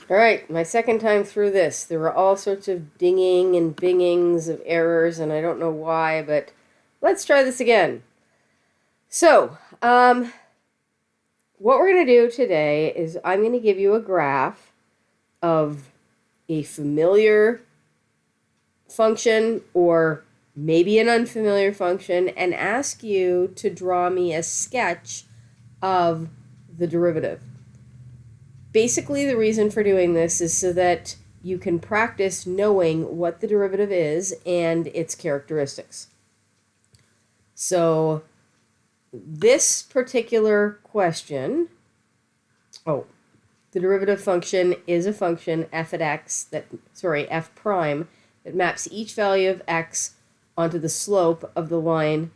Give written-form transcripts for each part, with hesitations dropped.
All right, my second time through this. There were all sorts of dinging and bingings of errors, and I don't know why, but let's try this again. So, what we're going to do today is I'm going to give you a graph of a familiar function or maybe an unfamiliar function and ask you to draw me a sketch of the derivative. Basically, the reason for doing this is so that you can practice knowing what the derivative is and its characteristics. So this particular question, the derivative function is a function f prime, that maps each value of x onto the slope of the line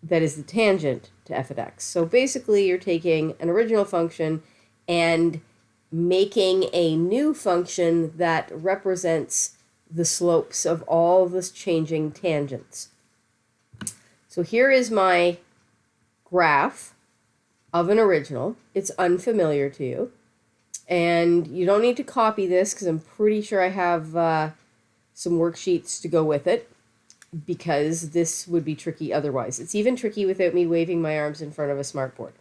that is the tangent to f of x. So basically, you're taking an original function and making a new function that represents the slopes of all the changing tangents. So here is my graph of an original. It's unfamiliar to you. And you don't need to copy this because I'm pretty sure I have some worksheets to go with it, because this would be tricky otherwise. It's even tricky without me waving my arms in front of a smartboard.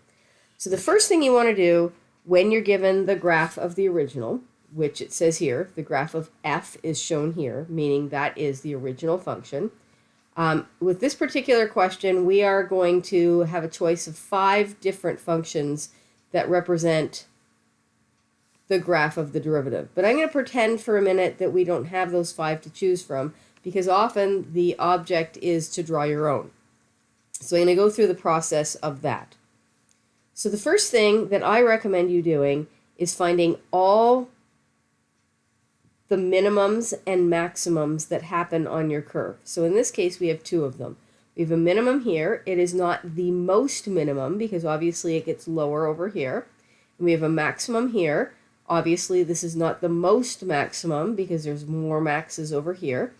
So the first thing you want to do when you're given the graph of the original, which it says here, the graph of f is shown here, meaning that is the original function. With this particular question, we are going to have a choice of 5 different functions that represent the graph of the derivative. But I'm going to pretend for a minute that we don't have those 5 to choose from, because often the object is to draw your own. So I'm going to go through the process of that. So the first thing that I recommend you doing is finding all the minimums and maximums that happen on your curve. So in this case, we have 2 of them. We have a minimum here. It is not the most minimum because obviously it gets lower over here. And we have a maximum here. Obviously, this is not the most maximum because there's more maxes over here.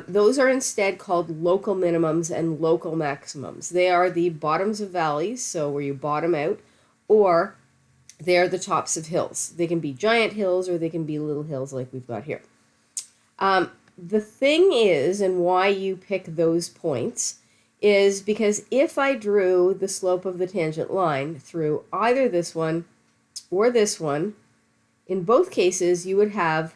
Those are instead called local minimums and local maximums. They are the bottoms of valleys, so where you bottom out, or they are the tops of hills. They can be giant hills or they can be little hills like we've got here. The thing is, and why you pick those points, is because if I drew the slope of the tangent line through either this one or this one, in both cases you would have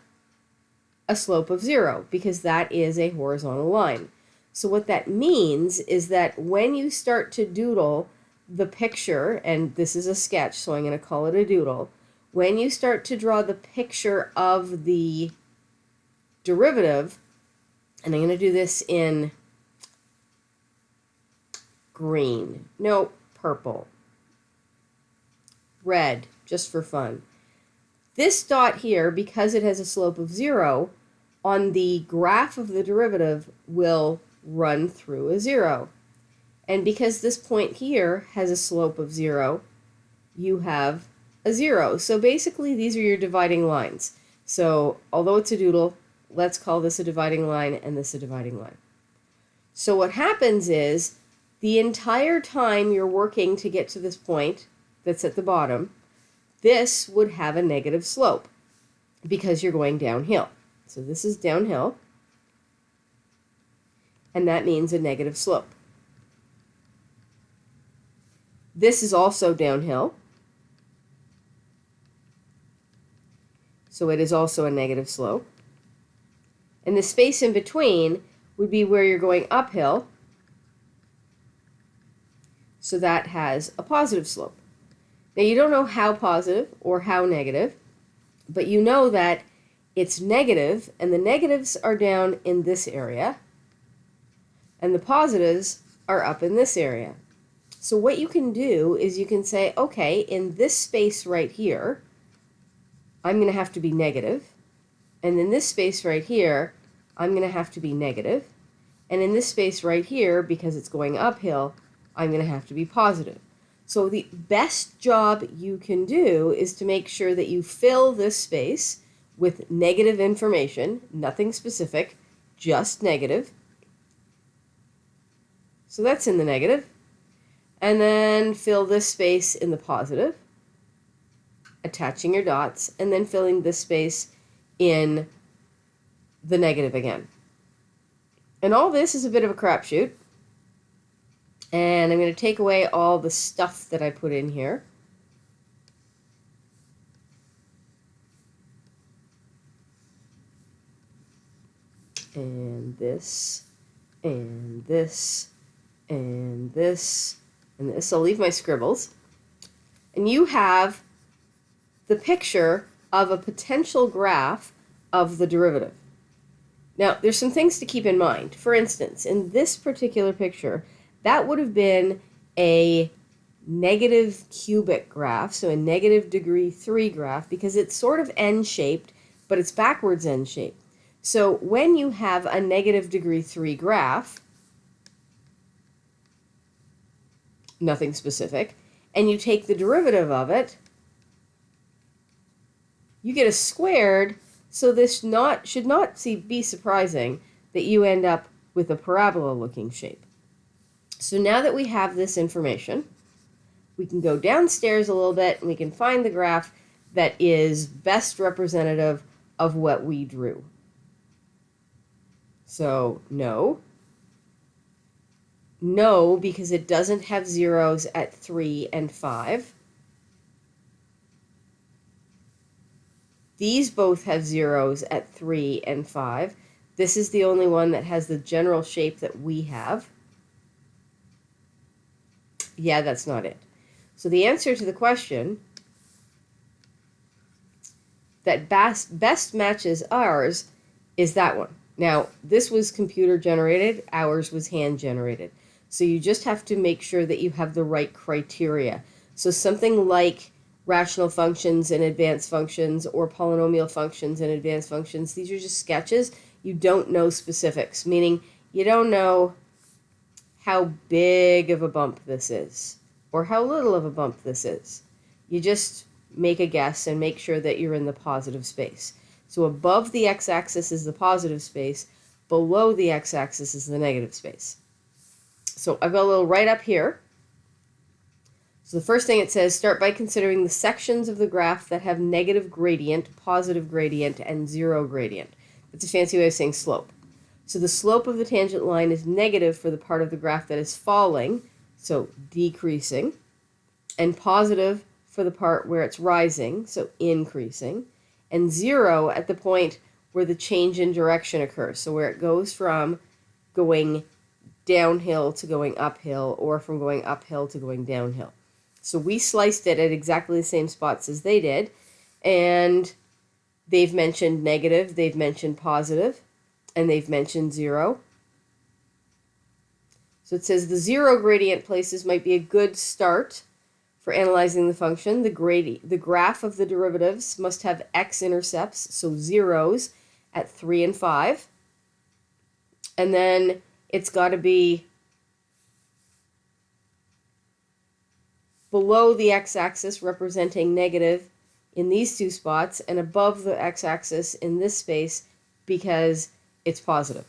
a slope of 0 because that is a horizontal line. So what that means is that when you start to doodle the picture, and this is a sketch, so I'm going to call it a doodle, when you start to draw the picture of the derivative, and I'm going to do this in green, no, purple, red, just for fun. This dot here, because it has a slope of 0, on the graph of the derivative will run through a 0. And because this point here has a slope of 0, you have a 0. So basically these are your dividing lines. So although it's a doodle, let's call this a dividing line and this a dividing line. So what happens is the entire time you're working to get to this point that's at the bottom, this would have a negative slope because you're going downhill. So this is downhill, and that means a negative slope. This is also downhill, so it is also a negative slope. And the space in between would be where you're going uphill, so that has a positive slope. Now you don't know how positive or how negative, but you know that it's negative, and the negatives are down in this area, and the positives are up in this area. So what you can do is you can say, okay, in this space right here, I'm going to have to be negative, and in this space right here, I'm going to have to be negative, and in this space right here, because it's going uphill, I'm going to have to be positive. So the best job you can do is to make sure that you fill this space with negative information, nothing specific, just negative. So that's in the negative. And then fill this space in the positive. attaching your dots, and then filling this space in the negative again. And all this is a bit of a crapshoot. And I'm going to take away all the stuff that I put in here. And this, and this, and this, and this. I'll leave my scribbles. And you have the picture of a potential graph of the derivative. Now, there's some things to keep in mind. For instance, in this particular picture, that would have been a negative cubic graph, so a negative degree 3 graph, because it's sort of n-shaped, but it's backwards n-shaped. So when you have a negative degree 3 graph, nothing specific, and you take the derivative of it, you get a squared. So this should not be surprising that you end up with a parabola-looking shape. So now that we have this information, we can go downstairs a little bit and we can find the graph that is best representative of what we drew. So no, because it doesn't have zeros at 3 and 5. These both have zeros at 3 and 5. This is the only one that has the general shape that we have. Yeah, that's not it. So the answer to the question that best matches ours is that one. Now, this was computer generated, ours was hand generated. So you just have to make sure that you have the right criteria. So something like rational functions and advanced functions, or polynomial functions and advanced functions, these are just sketches. You don't know specifics, meaning you don't know how big of a bump this is or how little of a bump this is. You just make a guess and make sure that you're in the positive space. So above the x-axis is the positive space, below the x-axis is the negative space. So I've got a little write-up here. So the first thing it says, start by considering the sections of the graph that have negative gradient, positive gradient, and zero gradient. That's a fancy way of saying slope. So the slope of the tangent line is negative for the part of the graph that is falling, so decreasing, and positive for the part where it's rising, so increasing, and zero at the point where the change in direction occurs, so where it goes from going downhill to going uphill, or from going uphill to going downhill. So we sliced it at exactly the same spots as they did, and they've mentioned negative, they've mentioned positive, and they've mentioned zero. So it says the zero gradient places might be a good start for analyzing the function. The graph of the derivatives must have x-intercepts, so zeros, at 3 and 5. And then it's got to be below the x-axis, representing negative in these two spots, and above the x-axis in this space because it's positive.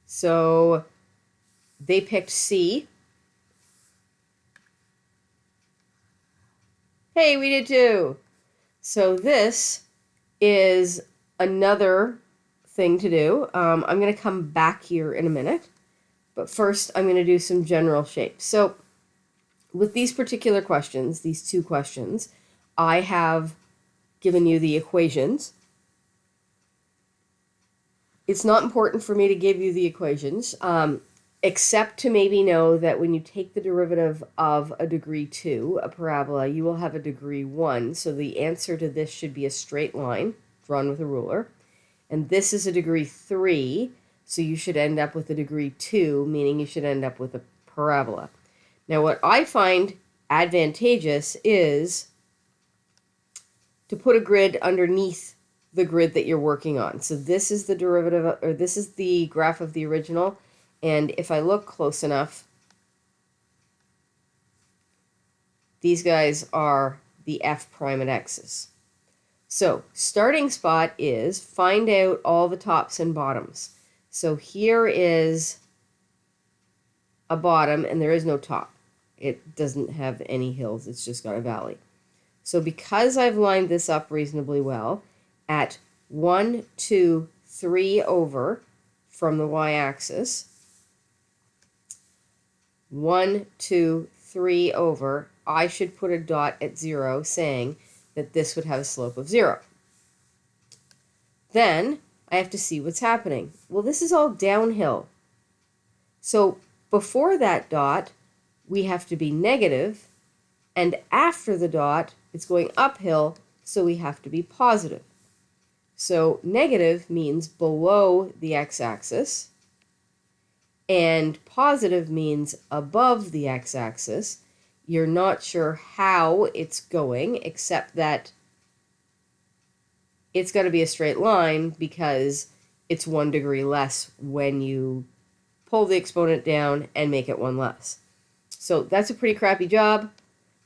So they picked C. Hey, we did too. So this is another thing to do. I'm going to come back here in a minute. But first, I'm going to do some general shapes. So with these particular questions, these two questions, I have given you the equations. It's not important for me to give you the equations, except to maybe know that when you take the derivative of a degree 2, a parabola, you will have a degree 1. So the answer to this should be a straight line drawn with a ruler. And this is a degree 3. So you should end up with a degree 2, meaning you should end up with a parabola. Now what I find advantageous is to put a grid underneath the grid that you're working on. So this is the derivative, or this is the graph of the original, and if I look close enough, these guys are the f prime and x's. So starting spot is find out all the tops and bottoms. So here is a bottom, and there is no top. It doesn't have any hills. It's just got a valley. So because I've lined this up reasonably well at 1, 2, 3 over from the y-axis, 1, 2, 3 over, I should put a dot at 0 saying that this would have a slope of 0. Then I have to see what's happening. Well, this is all downhill. So before that dot, we have to be negative, and after the dot, it's going uphill, so we have to be positive. So negative means below the x-axis, and positive means above the x-axis. You're not sure how it's going, except that it's going to be a straight line because it's 1 degree less when you pull the exponent down and make it 1 less. So that's a pretty crappy job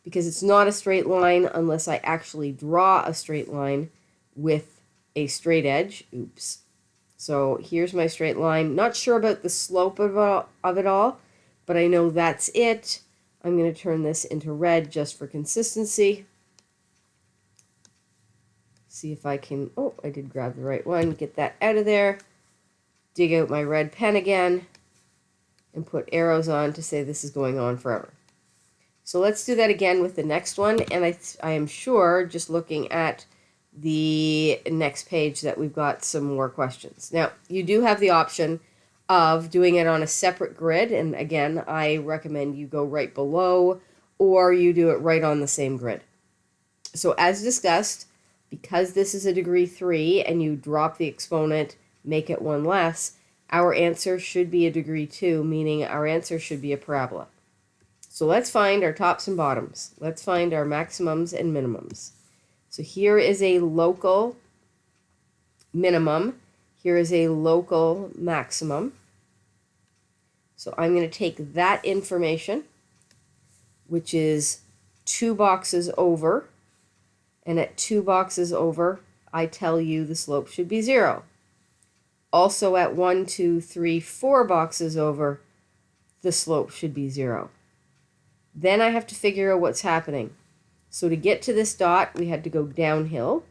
because it's not a straight line unless I actually draw a straight line with a straight edge. Oops. So here's my straight line. Not sure about the slope of it all, but I know that's it. I'm going to turn this into red just for consistency. See if I can, oh, I did grab the right one. Get that out of there. Dig out my red pen again and put arrows on to say this is going on forever. So let's do that again with the next one. And I am sure, just looking at the next page, that we've got some more questions. Now, you do have the option of doing it on a separate grid. And again, I recommend you go right below or you do it right on the same grid. So as discussed, because this is a degree 3 and you drop the exponent, make it 1 less, our answer should be a degree 2, meaning our answer should be a parabola. So let's find our tops and bottoms. Let's find our maximums and minimums. So here is a local minimum. Here is a local maximum. So I'm going to take that information, which is 2 boxes over, and at 2 boxes over, I tell you the slope should be 0. Also at 1, 2, 3, 4 boxes over, the slope should be 0. Then I have to figure out what's happening. So to get to this dot, we had to go downhill.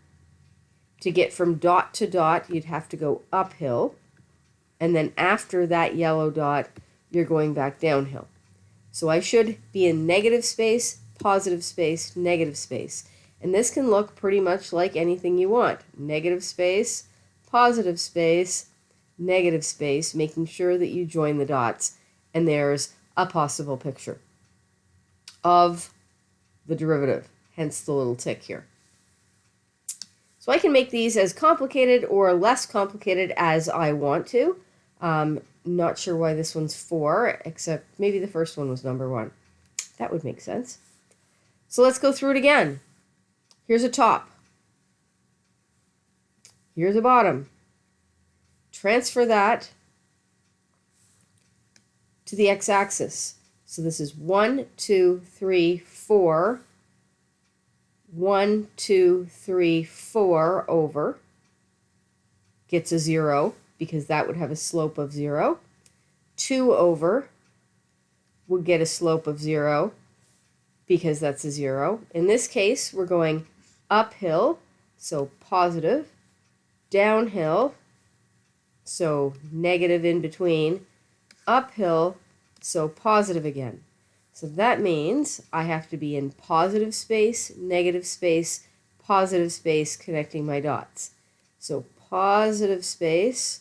To get from dot to dot, you'd have to go uphill. And then after that yellow dot, you're going back downhill. So I should be in negative space, positive space, negative space. And this can look pretty much like anything you want. Negative space, positive space, negative space, making sure that you join the dots. And there's a possible picture of the derivative, hence the little tick here. So I can make these as complicated or less complicated as I want to. Not sure why this one's 4, except maybe the first one was number 1. That would make sense. So let's go through it again. Here's a top. Here's a bottom. Transfer that to the x-axis. So this is 1, 2, 3, 4. 1, 2, 3, 4 over. Gets a 0 because that would have a slope of 0. 2 over would get a slope of 0 because that's a 0. In this case, we're going uphill, so positive, downhill, so negative in between, uphill, so positive again. So that means I have to be in positive space, positive space, connecting my dots. So positive space,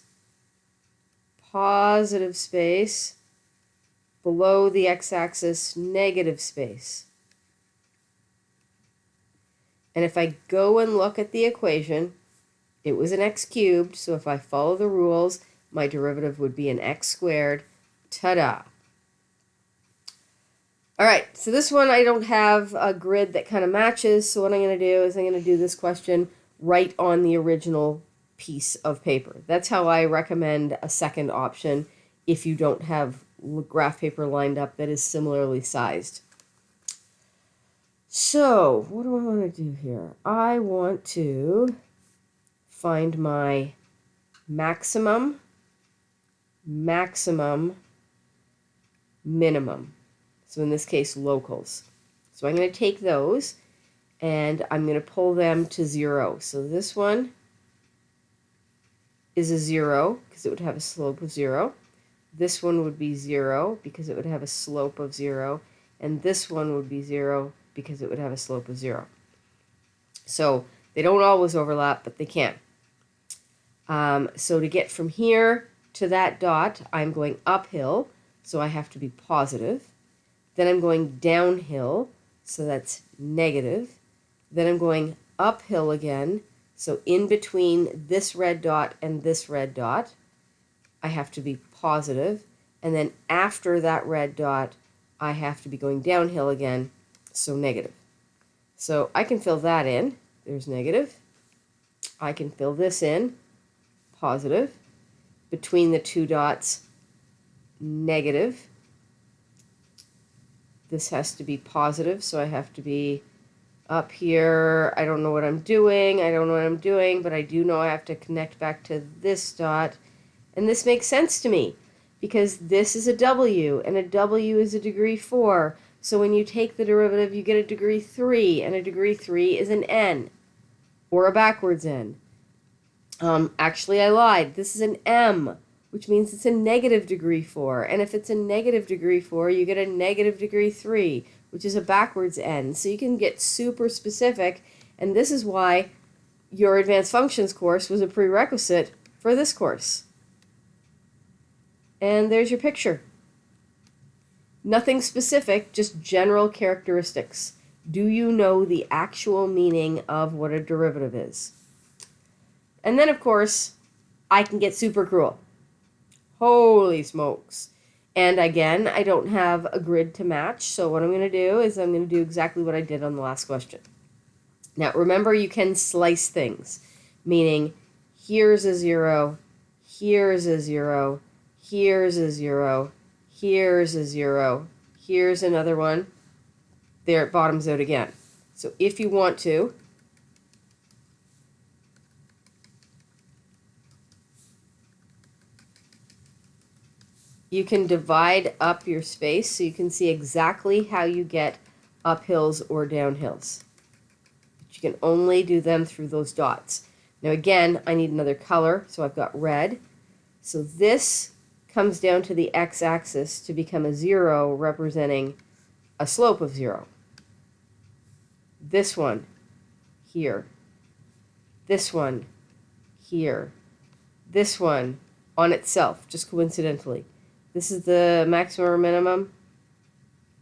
below the x-axis, negative space. And if I go and look at the equation, it was an x cubed, so if I follow the rules, my derivative would be an x squared. Ta-da! All right, so this one I don't have a grid that kind of matches, so what I'm going to do is I'm going to do this question right on the original piece of paper. That's how I recommend a second option if you don't have graph paper lined up that is similarly sized. So, what do I want to do here? I want to find my maximum, minimum. So in this case, locals. So I'm going to take those and I'm going to pull them to 0. So this one is a 0 because it would have a slope of 0. This one would be 0 because it would have a slope of 0. And this one would be 0 because it would have a slope of 0. So they don't always overlap, but they can. So to get from here to that dot, I'm going uphill, so I have to be positive. Then I'm going downhill, so that's negative. Then I'm going uphill again, so in between this red dot and this red dot, I have to be positive. And then after that red dot, I have to be going downhill again, so negative. So I can fill that in. There's negative. I can fill this in, positive. Between the two dots, negative. This has to be positive, so I have to be up here. I don't know what I'm doing. But I do know I have to connect back to this dot. And this makes sense to me because this is a W, and a W is a degree 4. So when you take the derivative, you get a degree 3, and a degree 3 is an N, or a backwards N. Actually, I lied. This is an M, which means it's a negative degree 4. And if it's a negative degree 4, you get a negative degree 3, which is a backwards N. So you can get super specific, and this is why your advanced functions course was a prerequisite for this course. And there's your picture. Nothing specific, just general characteristics. Do you know the actual meaning of what a derivative is? And then, of course, I can get super cruel. Holy smokes. And again, I don't have a grid to match, so what I'm going to do is I'm going to do exactly what I did on the last question. Now, remember, you can slice things, meaning here's a 0, here's a 0, here's a 0, here's a 0, here's another one. There, it bottoms out again. So if you want to, you can divide up your space so you can see exactly how you get uphills or downhills. But you can only do them through those dots. Now again, I need another color, so I've got red. So this comes down to the x-axis to become a 0, representing a slope of 0. This one here. This one here. This one on itself, just coincidentally. This is the maximum or minimum,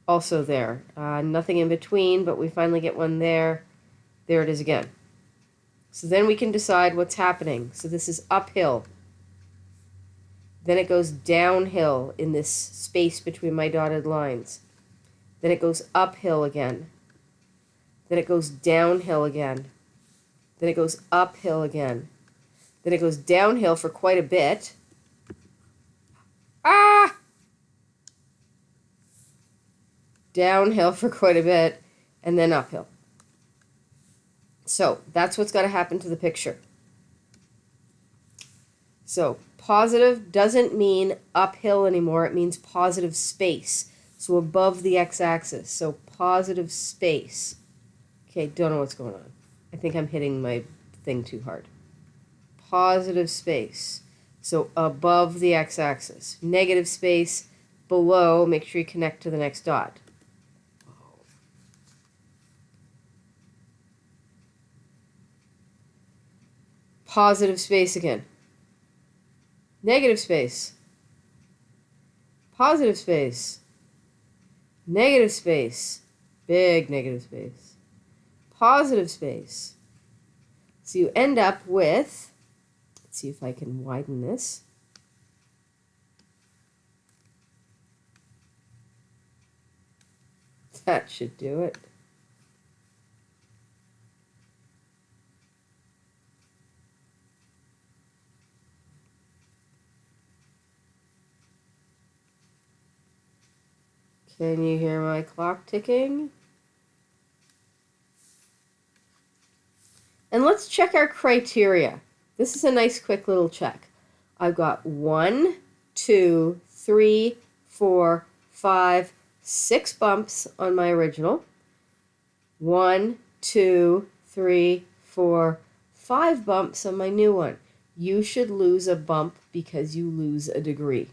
also there. Nothing in between, but we finally get one there. There it is again. So then we can decide what's happening. So this is uphill. Then it goes downhill in this space between my dotted lines. Then it goes uphill again. Then it goes downhill again. Then it goes uphill again. Then it goes downhill for quite a bit. Downhill for quite a bit, and then uphill. So that's what's got to happen to the picture. So positive doesn't mean uphill anymore. It means positive space. So above the x-axis. So positive space. Okay, don't know what's going on. I think I'm hitting my thing too hard. Positive space. So above the x-axis. Negative space below. Make sure you connect to the next dot. Positive space again. Negative space. Positive space. Negative space. Big negative space. Positive space. So you end up with, let's see if I can widen this. That should do it. Can you hear my clock ticking? And let's check our criteria. This is a nice quick little check. I've got 1, 2, 3, 4, 5, 6 bumps on my original. 1, 2, 3, 4, 5 bumps on my new one. You should lose a bump because you lose a degree.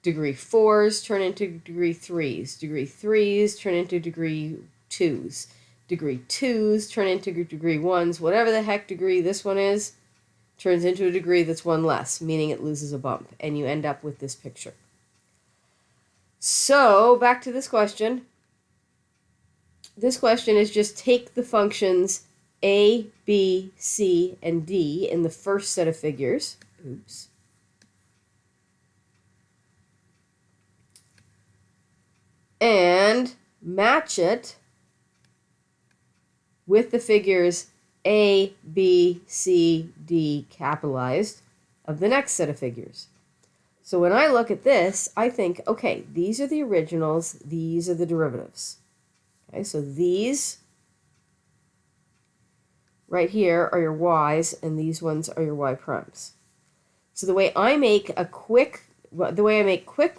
Degree 4s turn into degree 3s. Degree 3s turn into degree 2s. Degree 2s turn into degree 1s. Whatever the heck degree this one is, turns into a degree that's one less, meaning it loses a bump, and you end up with this picture. So, back to this question. This question is just take the functions a, b, c, and d in the first set of figures. Oops. And match it with the figures a, b, c, d capitalized of the next set of figures. So when I look at this, I think, okay, these are the originals, these are the derivatives. Okay, so these right here are your y's, and these ones are your y primes. So the way I make quick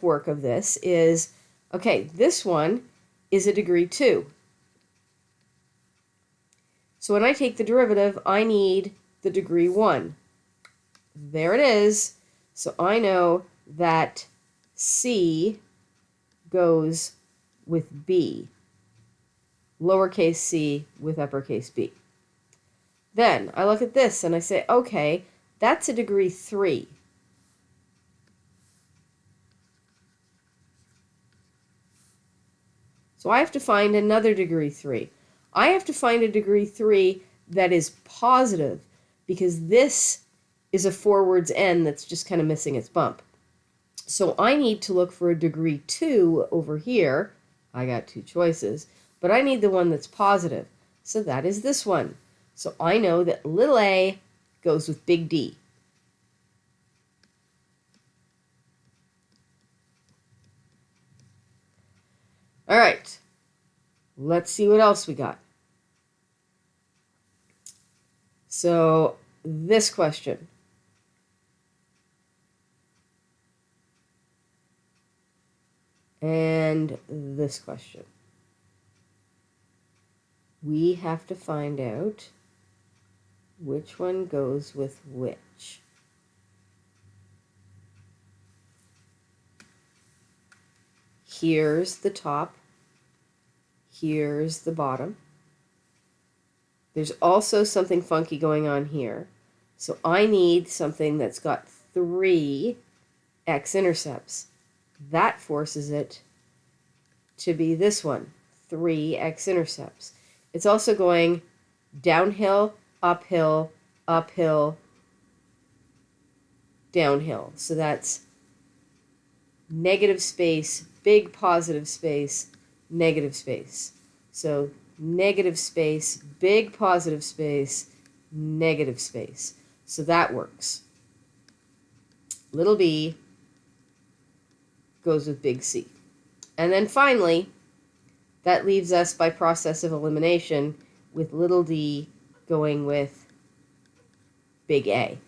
work of this is, okay, this one is a degree 2. So when I take the derivative, I need the degree 1. There it is. So I know that c goes with b, lowercase c with uppercase b. Then I look at this and I say, okay, that's a degree 3. So I have to find another degree 3. I have to find a degree 3 that is positive, because this is a forwards n that's just kind of missing its bump. So I need to look for a degree 2 over here. I got 2 choices, but I need the one that's positive. So that is this one. So I know that little a goes with big D. All right, let's see what else we got. So this question. And this question. We have to find out which one goes with which. Here's the top. Here's the bottom. There's also something funky going on here. So I need something that's got 3 x-intercepts. That forces it to be this one, 3 x-intercepts. It's also going downhill, uphill, uphill, downhill. So that's negative space, big positive space, negative space. So negative space, big positive space, negative space. So that works. Little b goes with big C. And then finally, that leaves us by process of elimination with little d going with big A.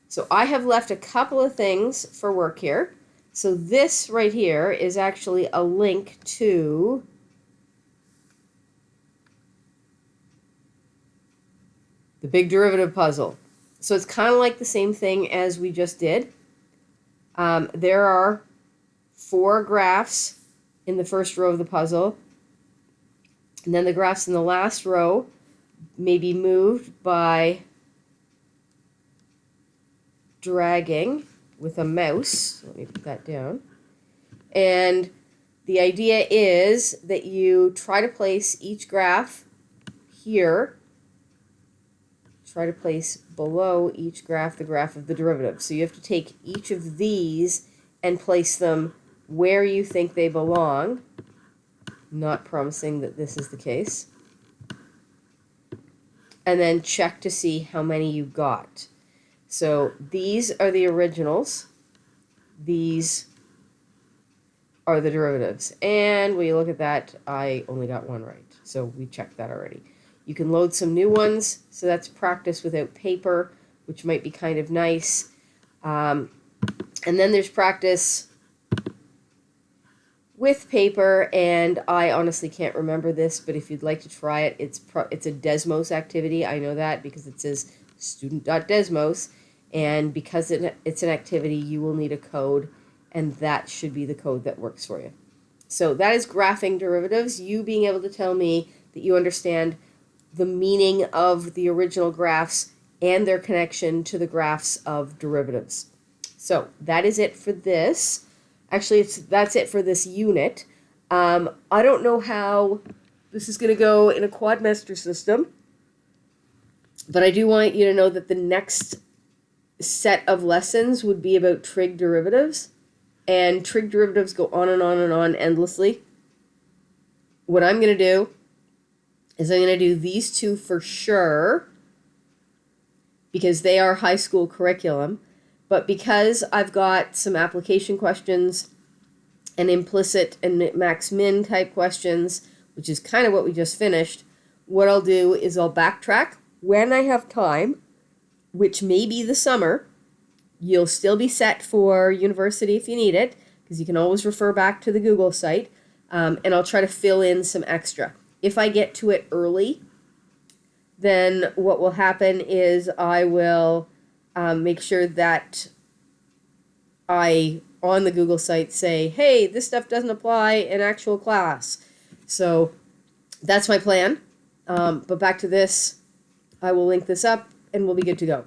So I have left a couple of things for work here. So this right here is actually a link to the big derivative puzzle. So it's kind of like the same thing as we just did. There are 4 graphs in the first row of the puzzle. And then the graphs in the last row may be moved by dragging with a mouse. Let me put that down. And the idea is that you try to place each graph here. Try to place below each graph the graph of the derivative. So you have to take each of these and place them where you think they belong. Not promising that this is the case. And then check to see how many you got. So these are the originals. These are the derivatives. And when you look at that, I only got one right. So we checked that already. You can load some new ones. So that's practice without paper, which might be kind of nice. And then there's practice with paper, and I honestly can't remember this, but if you'd like to try it, it's a Desmos activity. I know that because it says student.desmos, and because it's an activity, you will need a code, and that should be the code that works for you. So that is graphing derivatives, you being able to tell me that you understand the meaning of the original graphs and their connection to the graphs of derivatives. So that is it for this. Actually, that's it for this unit. I don't know how this is going to go in a quadmester system, but I do want you to know that the next set of lessons would be about trig derivatives, and trig derivatives go on and on and on endlessly. What I'm going to do is I'm going to do these two for sure because they are high school curriculum. But because I've got some application questions and implicit and max-min type questions, which is kind of what we just finished, what I'll do is I'll backtrack when I have time, which may be the summer. You'll still be set for university if you need it, because you can always refer back to the Google site, and I'll try to fill in some extra. If I get to it early, then what will happen is I will make sure that I, on the Google site, say, hey, this stuff doesn't apply in actual class. So that's my plan. But back to this, I will link this up and we'll be good to go.